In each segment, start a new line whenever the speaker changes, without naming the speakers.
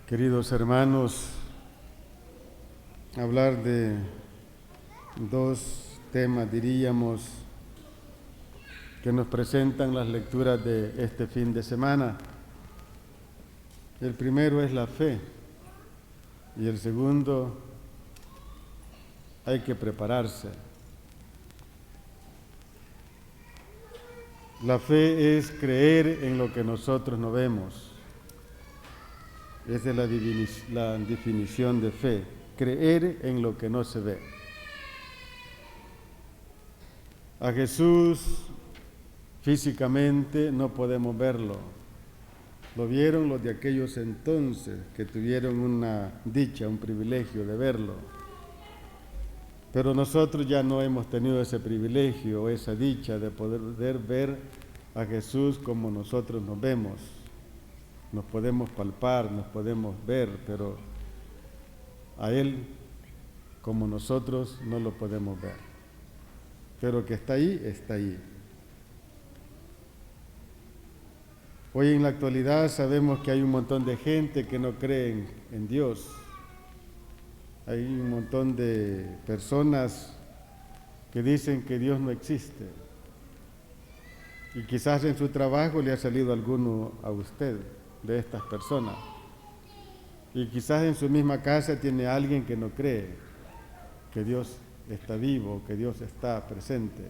Queridos hermanos, hablar de dos temas, diríamos, que nos presentan las lecturas de este fin de semana. El primero es la fe y el segundo, hay que prepararse. La fe es creer en lo que nosotros no vemos. Esa es la definición de fe, creer en lo que no se ve. A Jesús físicamente no podemos verlo. Lo vieron los de aquellos entonces que tuvieron una dicha, un privilegio de verlo. Pero nosotros ya no hemos tenido ese privilegio o esa dicha de poder ver a Jesús como nosotros nos vemos. Nos podemos palpar, nos podemos ver, pero a Él como nosotros no lo podemos ver. Pero que está ahí, está ahí. Hoy en la actualidad sabemos que hay un montón de gente que no cree en Dios. Hay un montón de personas que dicen que Dios no existe. Y quizás en su trabajo le ha salido alguno a usted de estas personas. Y quizás en su misma casa tiene alguien que no cree que Dios está vivo, que Dios está presente.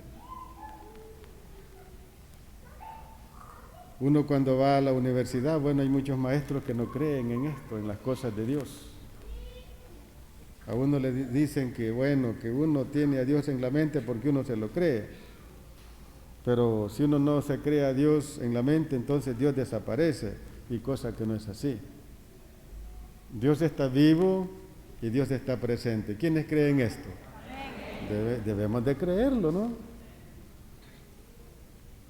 Uno cuando va a la universidad, bueno, hay muchos maestros que no creen en esto, en las cosas de Dios. A uno le dicen que, bueno, que uno tiene a Dios en la mente porque uno se lo cree. Pero si uno no se cree a Dios en la mente, entonces Dios desaparece, y cosa que no es así. Dios está vivo y Dios está presente. ¿Quiénes creen esto? Debemos de creerlo, ¿no?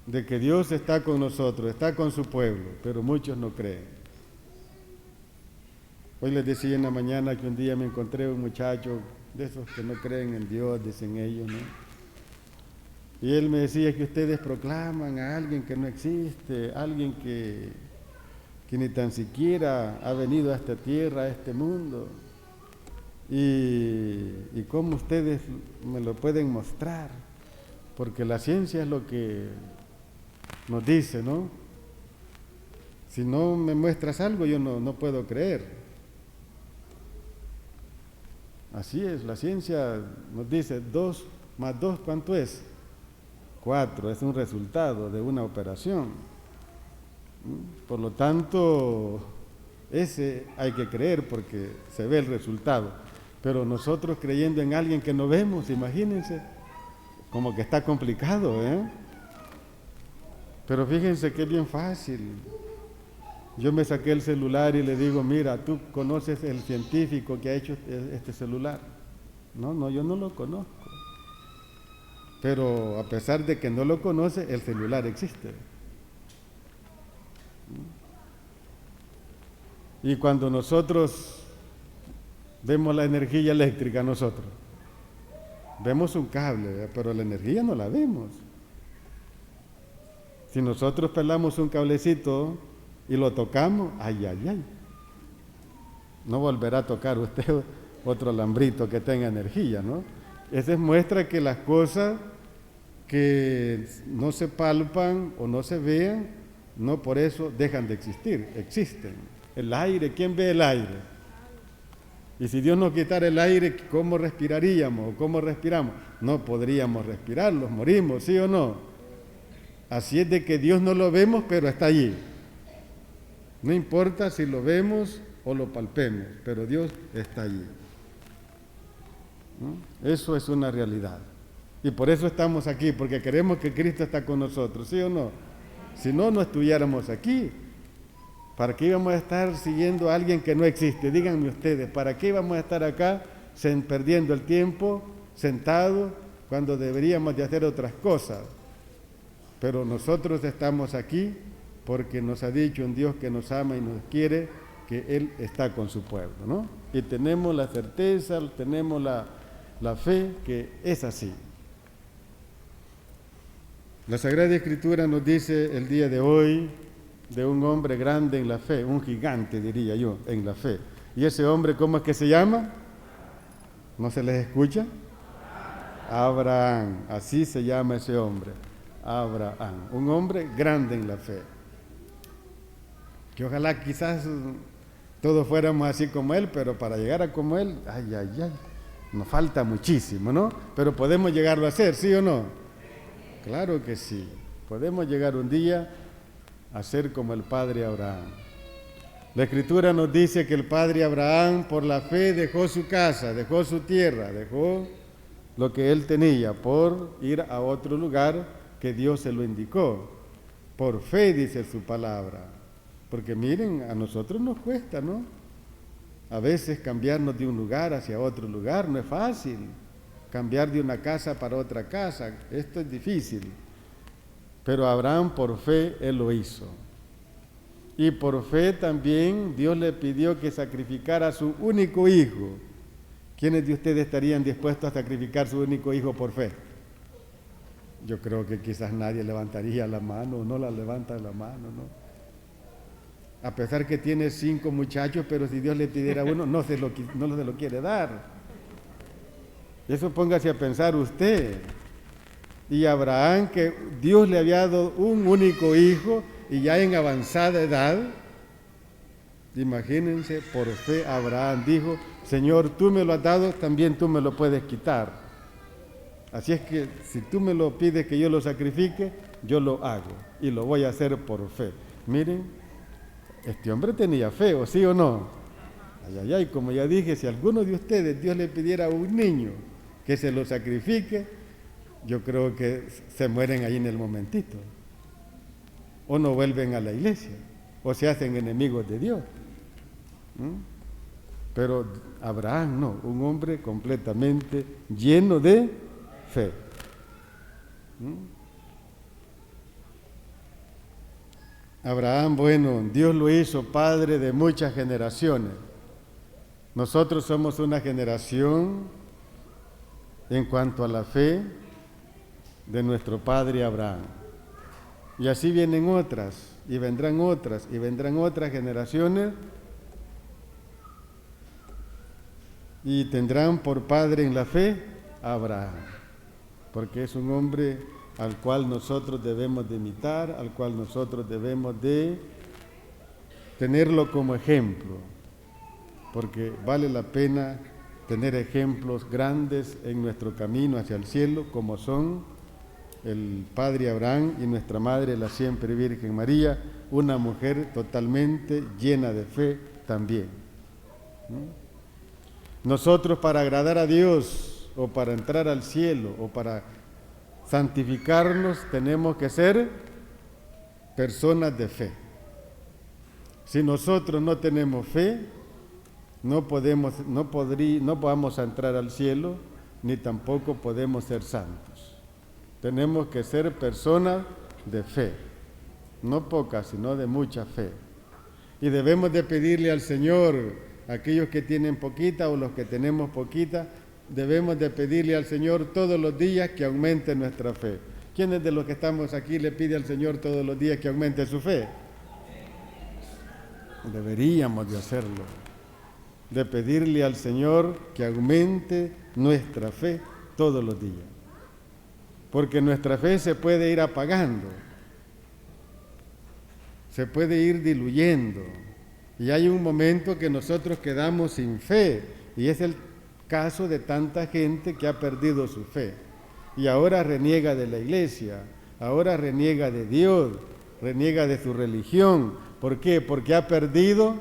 De que Dios está con nosotros, está con su pueblo, pero muchos no creen. Hoy les decía en la mañana que un día me encontré un muchacho de esos que no creen en Dios, dicen ellos, ¿no? Y él me decía que ustedes proclaman a alguien que no existe, alguien que ni tan siquiera ha venido a esta tierra, a este mundo. Y cómo ustedes me lo pueden mostrar, porque la ciencia es lo que nos dice, ¿no? Si no me muestras algo, yo no puedo creer. Así es, la ciencia nos dice 2 más 2, ¿cuánto es? 4, es un resultado de una operación. Por lo tanto, ese hay que creer porque se ve el resultado. Pero nosotros creyendo en alguien que no vemos, imagínense, como que está complicado, ¿eh? Pero fíjense que es bien fácil. Yo me saqué el celular y le digo, mira, ¿tú conoces el científico que ha hecho este celular? No, yo no lo conozco. Pero a pesar de que no lo conoce, el celular existe. Y cuando nosotros vemos la energía eléctrica, nosotros vemos un cable, ¿verdad? Pero la energía no la vemos. Si nosotros pelamos un cablecito y lo tocamos, ay, no volverá a tocar usted otro alambrito que tenga energía, ¿no? Esa muestra que las cosas que no se palpan o no se vean, no por eso dejan de existir, existen. El aire, ¿quién ve el aire? Y si Dios nos quitara el aire, ¿cómo respiraríamos o cómo respiramos? No podríamos respirarlos, morimos, ¿sí o no? Así es de que Dios no lo vemos, pero está allí. No importa si lo vemos o lo palpemos, pero Dios está allí. ¿No? Eso es una realidad. Y por eso estamos aquí, porque queremos que Cristo está con nosotros, ¿sí o no? Si no, no estuviéramos aquí. ¿Para qué íbamos a estar siguiendo a alguien que no existe? Díganme ustedes, ¿para qué íbamos a estar acá perdiendo el tiempo, sentados, cuando deberíamos de hacer otras cosas? Pero nosotros estamos aquí porque nos ha dicho un Dios que nos ama y nos quiere, que Él está con su pueblo, ¿no? Y tenemos la certeza, tenemos la fe que es así. La Sagrada Escritura nos dice el día de hoy de un hombre grande en la fe, un gigante diría yo, en la fe. ¿Y ese hombre cómo es que se llama? ¿No se les escucha? Abraham, así se llama ese hombre, Abraham, un hombre grande en la fe. Que ojalá quizás todos fuéramos así como él, pero para llegar a como él, ay, ay, ay, nos falta muchísimo, ¿no? Pero podemos llegarlo a hacer, ¿sí o no? Claro que sí, podemos llegar un día a ser como el padre Abraham. La Escritura nos dice que el padre Abraham por la fe dejó su casa, dejó su tierra, dejó lo que él tenía por ir a otro lugar que Dios se lo indicó. Por fe dice su palabra. Porque miren, a nosotros nos cuesta, ¿no? A veces cambiarnos de un lugar hacia otro lugar no es fácil. Cambiar de una casa para otra casa, esto es difícil. Pero Abraham por fe, él lo hizo. Y por fe también Dios le pidió que sacrificara a su único hijo. ¿Quiénes de ustedes estarían dispuestos a sacrificar su único hijo por fe? Yo creo que quizás nadie levantaría la mano, o no la levanta la mano, ¿no? A pesar que tiene 5 muchachos, pero si Dios le pidiera uno, no se lo quiere dar. Eso póngase a pensar usted. Y Abraham, que Dios le había dado un único hijo, y ya en avanzada edad, imagínense, por fe Abraham dijo, Señor, tú me lo has dado, también tú me lo puedes quitar. Así es que si tú me lo pides que yo lo sacrifique, yo lo hago y lo voy a hacer por fe. Miren, este hombre tenía fe, ¿o sí o no? Ay, ay, ay, como ya dije, si a alguno de ustedes Dios le pidiera a un niño que se lo sacrifique, yo creo que se mueren ahí en el momentito. O no vuelven a la iglesia, o se hacen enemigos de Dios. Pero Abraham no, un hombre completamente lleno de fe. Abraham, bueno, Dios lo hizo padre de muchas generaciones. Nosotros somos una generación en cuanto a la fe de nuestro padre Abraham. Y así vienen otras, y vendrán otras, y vendrán otras generaciones, y tendrán por padre en la fe a Abraham, porque es un hombre al cual nosotros debemos de imitar, al cual nosotros debemos de tenerlo como ejemplo, porque vale la pena tener ejemplos grandes en nuestro camino hacia el cielo, como son el padre Abraham y nuestra madre, la siempre Virgen María, una mujer totalmente llena de fe también. Nosotros, para agradar a Dios o para entrar al cielo o para santificarnos, tenemos que ser personas de fe. Si nosotros no tenemos fe, no podamos entrar al cielo, ni tampoco podemos ser santos. Tenemos que ser personas de fe, no pocas, sino de mucha fe. Y debemos de pedirle al Señor, aquellos que tienen poquita o los que tenemos poquita, debemos de pedirle al Señor todos los días que aumente nuestra fe. ¿Quiénes de los que estamos aquí le pide al Señor todos los días que aumente su fe? Deberíamos de hacerlo, de pedirle al Señor que aumente nuestra fe todos los días. Porque nuestra fe se puede ir apagando, se puede ir diluyendo, y hay un momento que nosotros quedamos sin fe, y es el caso de tanta gente que ha perdido su fe, y ahora reniega de la iglesia, ahora reniega de Dios, reniega de su religión. ¿Por qué? Porque ha perdido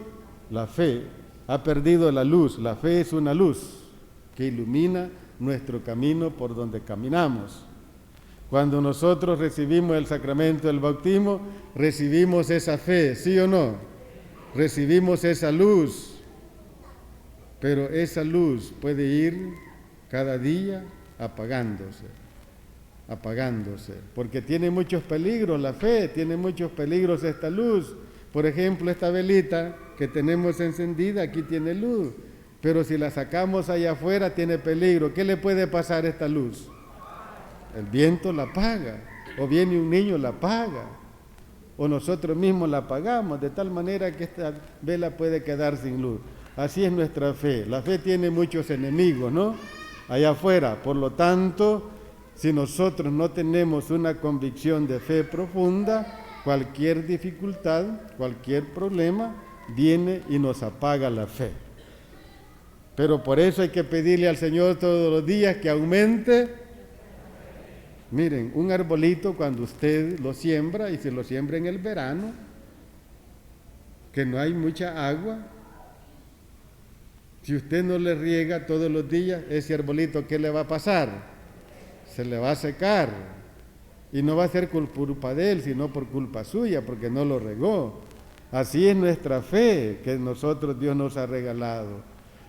la fe, ha perdido la luz. La fe es una luz que ilumina nuestro camino por donde caminamos. Cuando nosotros recibimos el sacramento del bautismo, recibimos esa fe, ¿sí o no? Recibimos esa luz, pero esa luz puede ir cada día apagándose, porque tiene muchos peligros la fe, tiene muchos peligros esta luz. Por ejemplo, esta velita que tenemos encendida, aquí tiene luz, pero si la sacamos allá afuera tiene peligro. ¿Qué le puede pasar a esta luz? El viento la apaga, o viene un niño la apaga. o nosotros mismos la apagamos, de tal manera que esta vela puede quedar sin luz. Así es nuestra fe. La fe tiene muchos enemigos, ¿no? Allá afuera. Por lo tanto, si nosotros no tenemos una convicción de fe profunda, cualquier dificultad, cualquier problema, viene y nos apaga la fe. Pero por eso hay que pedirle al Señor todos los días que aumente. Miren, un arbolito cuando usted lo siembra, y se lo siembra en el verano, que no hay mucha agua, si usted no le riega todos los días, ese arbolito, ¿qué le va a pasar? Se le va a secar. Y no va a ser por culpa de él, sino por culpa suya, porque no lo regó. Así es nuestra fe que nosotros Dios nos ha regalado.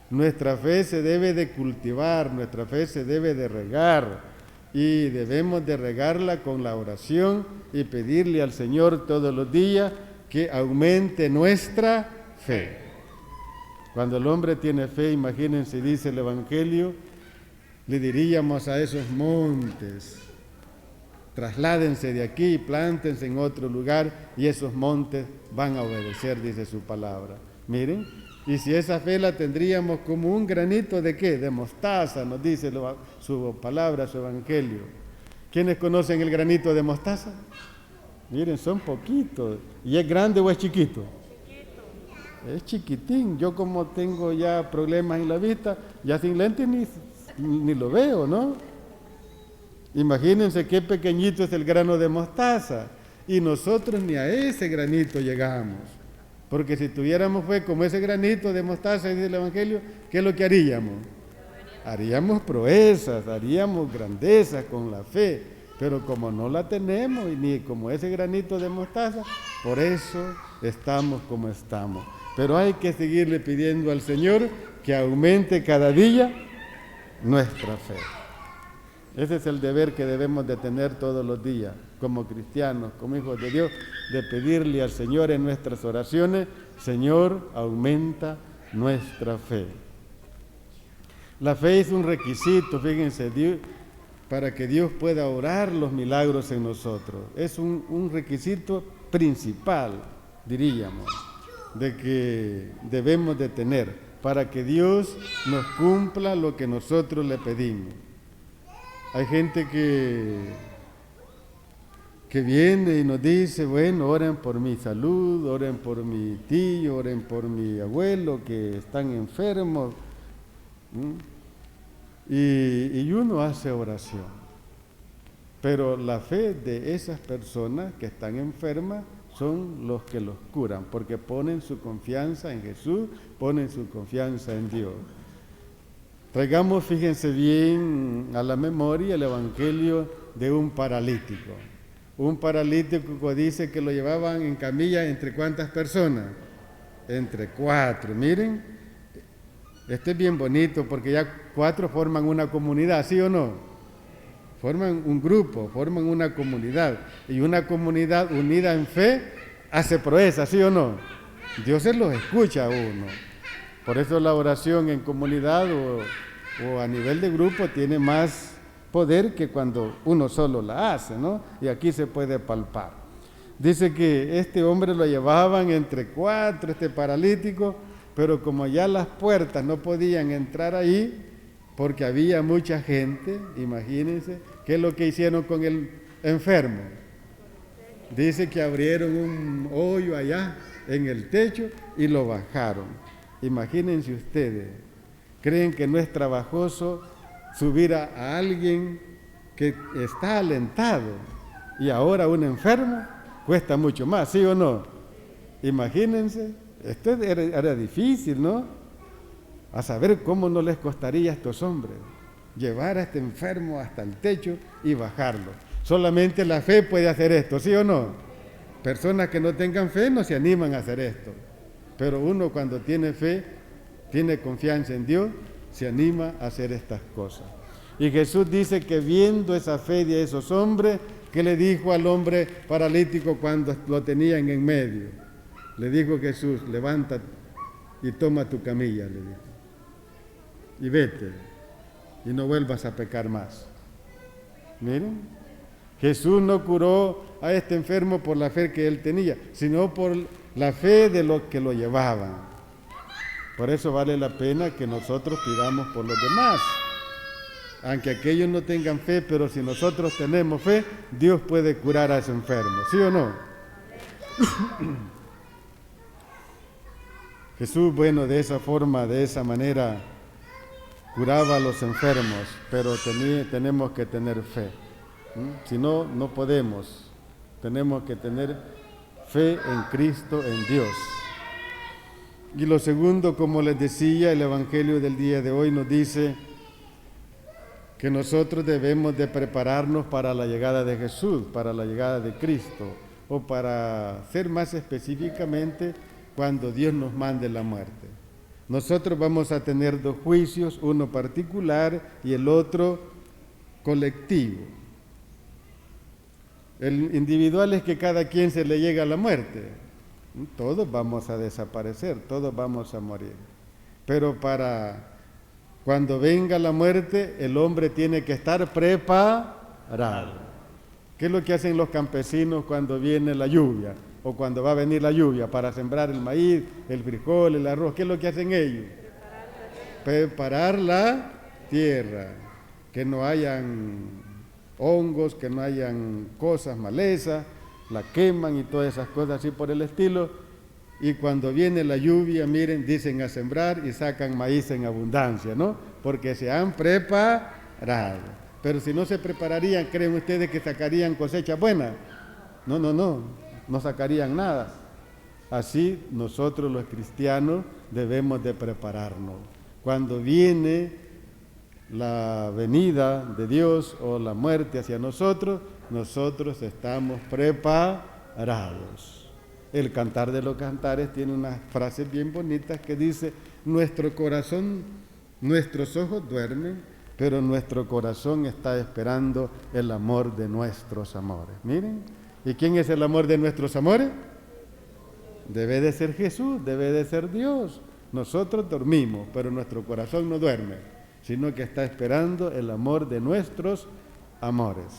Nuestra fe se debe de cultivar, nuestra fe se debe de regar. Y debemos de regarla con la oración y pedirle al Señor todos los días que aumente nuestra fe. Cuando el hombre tiene fe, imagínense, dice el Evangelio, le diríamos a esos montes, trasládense de aquí y plántense en otro lugar, y esos montes van a obedecer, dice su palabra. Miren, y si esa fe la tendríamos como un granito de ¿qué? De mostaza, nos dice su palabra, su Evangelio. ¿Quiénes conocen el granito de mostaza? Miren, son poquitos. ¿Y es grande o es chiquito? Es chiquitín. Yo como tengo ya problemas en la vista, ya sin lentes ni lo veo, ¿no? Imagínense qué pequeñito es el grano de mostaza. Y nosotros ni a ese granito llegamos. Porque si tuviéramos fe como ese granito de mostaza, dice el Evangelio, ¿qué es lo que haríamos? Haríamos proezas, haríamos grandezas con la fe. Pero como no la tenemos, ni como ese granito de mostaza, por eso estamos como estamos. Pero hay que seguirle pidiendo al Señor que aumente cada día nuestra fe. Ese es el deber que debemos de tener todos los días, como cristianos, como hijos de Dios, de pedirle al Señor en nuestras oraciones, Señor, aumenta nuestra fe. La fe es un requisito, fíjense, para que Dios pueda obrar los milagros en nosotros. Es un requisito principal, diríamos, de que debemos de tener, para que Dios nos cumpla lo que nosotros le pedimos. Hay gente que viene y nos dice, bueno, oren por mi salud, oren por mi tío, oren por mi abuelo que están enfermos. Y uno hace oración. Pero la fe de esas personas que están enfermas son los que los curan, porque ponen su confianza en Jesús, ponen su confianza en Dios. Traigamos, fíjense bien, a la memoria el Evangelio de un paralítico. Un paralítico dice que lo llevaban en camilla entre ¿cuántas personas? Entre 4. Miren, este es bien bonito porque ya 4 forman una comunidad, ¿sí o no? Forman un grupo, forman una comunidad. Y una comunidad unida en fe hace proezas, ¿sí o no? Dios se los escucha a uno. Por eso la oración en comunidad o a nivel de grupo tiene más poder que cuando uno solo la hace, ¿no? Y aquí se puede palpar. Dice que este hombre lo llevaban entre 4, este paralítico, pero como ya las puertas no podían entrar ahí, porque había mucha gente, imagínense, ¿qué es lo que hicieron con el enfermo? Dice que abrieron un hoyo allá en el techo y lo bajaron. Imagínense ustedes, ¿creen que no es trabajoso subir a alguien que está alentado y ahora un enfermo? Cuesta mucho más, ¿sí o no? Imagínense, esto era difícil, ¿no? A saber cómo no les costaría a estos hombres llevar a este enfermo hasta el techo y bajarlo. Solamente la fe puede hacer esto, ¿sí o no? Personas que no tengan fe no se animan a hacer esto. Pero uno cuando tiene fe, tiene confianza en Dios, se anima a hacer estas cosas. Y Jesús dice que viendo esa fe de esos hombres, ¿qué le dijo al hombre paralítico cuando lo tenían en medio? Le dijo Jesús, levántate y toma tu camilla, le dijo. Y vete, y no vuelvas a pecar más. Miren, Jesús no curó a este enfermo por la fe que él tenía, sino por la fe de los que lo llevaban. Por eso vale la pena que nosotros pidamos por los demás. Aunque aquellos no tengan fe, pero si nosotros tenemos fe, Dios puede curar a ese enfermo, ¿sí o no? Jesús, bueno, de esa forma, de esa manera, curaba a los enfermos, pero tenemos que tener fe. Si no, no podemos. Tenemos que tener fe en Cristo, en Dios. Y lo segundo, como les decía, el Evangelio del día de hoy nos dice que nosotros debemos de prepararnos para la llegada de Jesús, para la llegada de Cristo, o para ser más específicamente, cuando Dios nos mande la muerte. Nosotros vamos a tener dos juicios, uno particular y el otro colectivo. El individual es que cada quien se le llega a la muerte. Todos vamos a desaparecer, todos vamos a morir. Pero para cuando venga la muerte, el hombre tiene que estar preparado. ¿Qué es lo que hacen los campesinos cuando viene la lluvia? O cuando va a venir la lluvia para sembrar el maíz, el frijol, el arroz. ¿Qué es lo que hacen ellos? Preparar la tierra, que no hayan hongos, que no hayan cosas, malezas, la queman y todas esas cosas así por el estilo. Y cuando viene la lluvia, miren, dicen a sembrar y sacan maíz en abundancia, ¿no? Porque se han preparado. Pero si no se prepararían, ¿creen ustedes que sacarían cosecha buena? No sacarían nada. Así nosotros los cristianos debemos de prepararnos. Cuando viene la venida de Dios o la muerte hacia nosotros, nosotros estamos preparados. El Cantar de los Cantares tiene unas frases bien bonitas que dice: nuestro corazón, nuestros ojos duermen, pero nuestro corazón está esperando el amor de nuestros amores. Miren, ¿y quién es el amor de nuestros amores? Debe de ser Jesús, debe de ser Dios. Nosotros dormimos, pero nuestro corazón no duerme, sino que está esperando el amor de nuestros amores.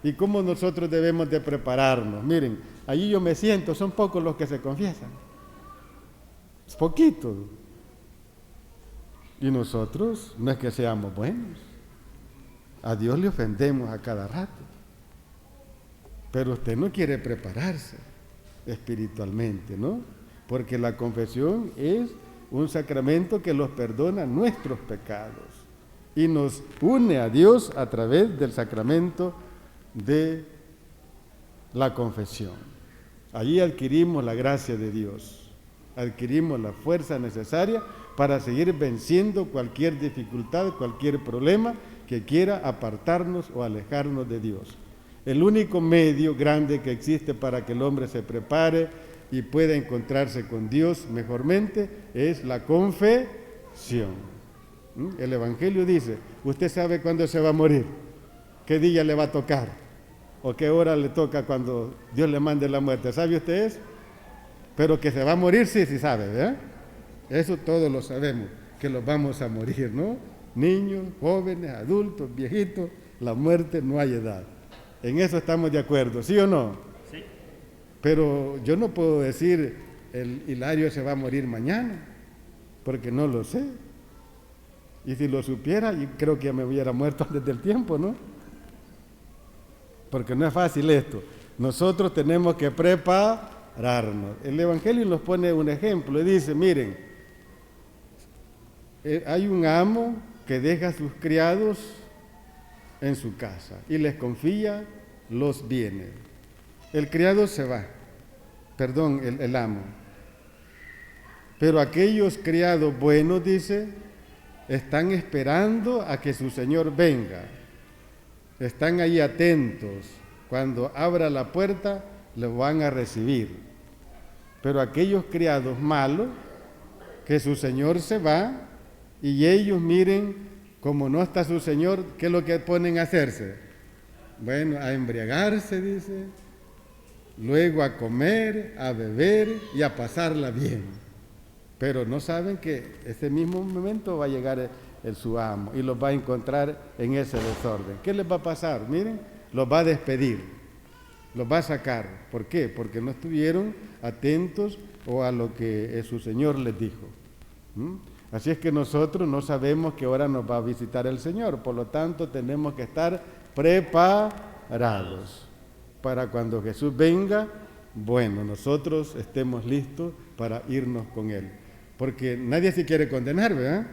¿Y cómo nosotros debemos de prepararnos? Miren, allí yo me siento, son pocos los que se confiesan. Es poquito. Y nosotros no es que seamos buenos. A Dios le ofendemos a cada rato. Pero usted no quiere prepararse espiritualmente, ¿no? Porque la confesión es un sacramento que los perdona nuestros pecados y nos une a Dios a través del sacramento de la confesión. Allí adquirimos la gracia de Dios, adquirimos la fuerza necesaria para seguir venciendo cualquier dificultad, cualquier problema que quiera apartarnos o alejarnos de Dios. El único medio grande que existe para que el hombre se prepare y pueda encontrarse con Dios mejormente es la confesión. El Evangelio dice: usted sabe cuándo se va a morir, qué día le va a tocar o qué hora le toca cuando Dios le mande la muerte. ¿Sabe usted eso? Pero que se va a morir, sí sabe, ¿verdad? Eso todos lo sabemos, que los vamos a morir, ¿no? Niños, jóvenes, adultos, viejitos, la muerte no hay edad. En eso estamos de acuerdo, ¿sí o no? Sí. Pero yo no puedo decir, el Hilario se va a morir mañana, porque no lo sé. Y si lo supiera, yo creo que ya me hubiera muerto antes del tiempo, ¿no? Porque no es fácil esto. Nosotros tenemos que prepararnos. El Evangelio nos pone un ejemplo y dice: miren, hay un amo que deja a sus criados en su casa y les confía los bienes. El criado se va, el amo. Pero aquellos criados buenos, dice, están esperando a que su señor venga. Están ahí atentos. Cuando abra la puerta, lo van a recibir. Pero aquellos criados malos, que su señor se va, y ellos miren, como no está su señor, ¿qué es lo que ponen a hacerse? Bueno, a embriagarse, dice, luego a comer, a beber y a pasarla bien. Pero no saben que ese mismo momento va a llegar su amo y los va a encontrar en ese desorden. ¿Qué les va a pasar? Miren, los va a despedir, los va a sacar. ¿Por qué? Porque no estuvieron atentos o a lo que su Señor les dijo. Así es que nosotros no sabemos qué hora nos va a visitar el Señor, por lo tanto tenemos que estar preparados para cuando Jesús venga, bueno, nosotros estemos listos para irnos con Él. Porque nadie se quiere condenar, ¿verdad?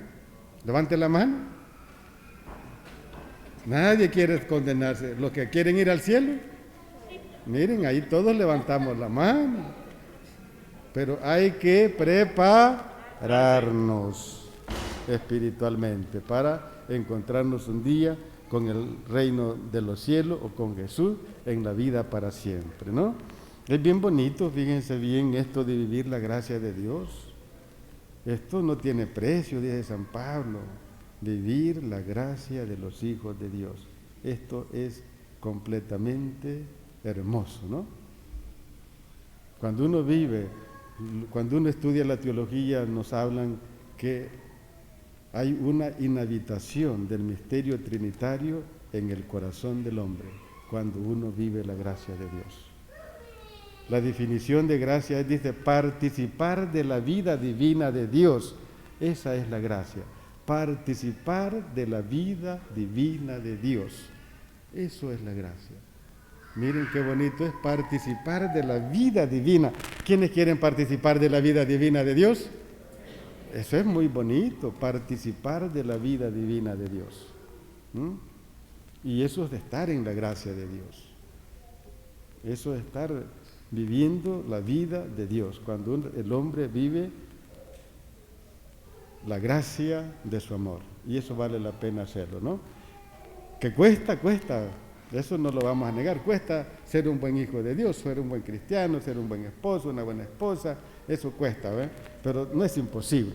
Levante la mano. Nadie quiere condenarse. Los que quieren ir al cielo, miren, ahí todos levantamos la mano. Pero hay que prepararnos espiritualmente para encontrarnos un día con el reino de los cielos o con Jesús en la vida para siempre, ¿no? Es bien bonito, fíjense bien, esto de vivir la gracia de Dios. Esto no tiene precio, dice San Pablo, vivir la gracia de los hijos de Dios. Esto es completamente hermoso, ¿no? Cuando uno vive, cuando uno estudia la teología, nos hablan que hay una inhabitación del misterio trinitario en el corazón del hombre, cuando uno vive la gracia de Dios. La definición de gracia es, dice, participar de la vida divina de Dios. Esa es la gracia. Participar de la vida divina de Dios. Eso es la gracia. Miren qué bonito es participar de la vida divina. ¿Quiénes quieren participar de la vida divina de Dios? Eso es muy bonito, participar de la vida divina de Dios. Y eso es de estar en la gracia de Dios. Eso es estar viviendo la vida de Dios, cuando el hombre vive la gracia de su amor. Y eso vale la pena hacerlo, ¿no? Que cuesta, eso no lo vamos a negar, cuesta ser un buen hijo de Dios, ser un buen cristiano, ser un buen esposo, una buena esposa, eso cuesta, ¿ves? Pero no es imposible,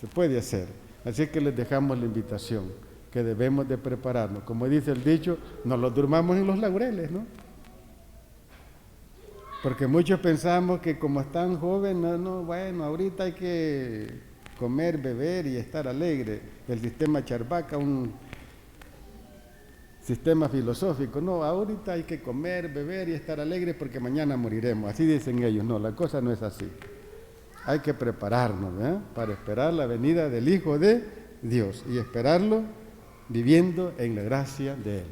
se puede hacer. Así que les dejamos la invitación, que debemos de prepararnos. Como dice el dicho, no los durmamos en los laureles, ¿no? Porque muchos pensamos que como están jóvenes, bueno, ahorita hay que comer, beber y estar alegre. El sistema Charvaca, un sistema filosófico. No, ahorita hay que comer, beber y estar alegre porque mañana moriremos. Así dicen ellos. No, la cosa no es así. Hay que prepararnos, ¿eh?, para esperar la venida del Hijo de Dios y esperarlo viviendo en la gracia de Él.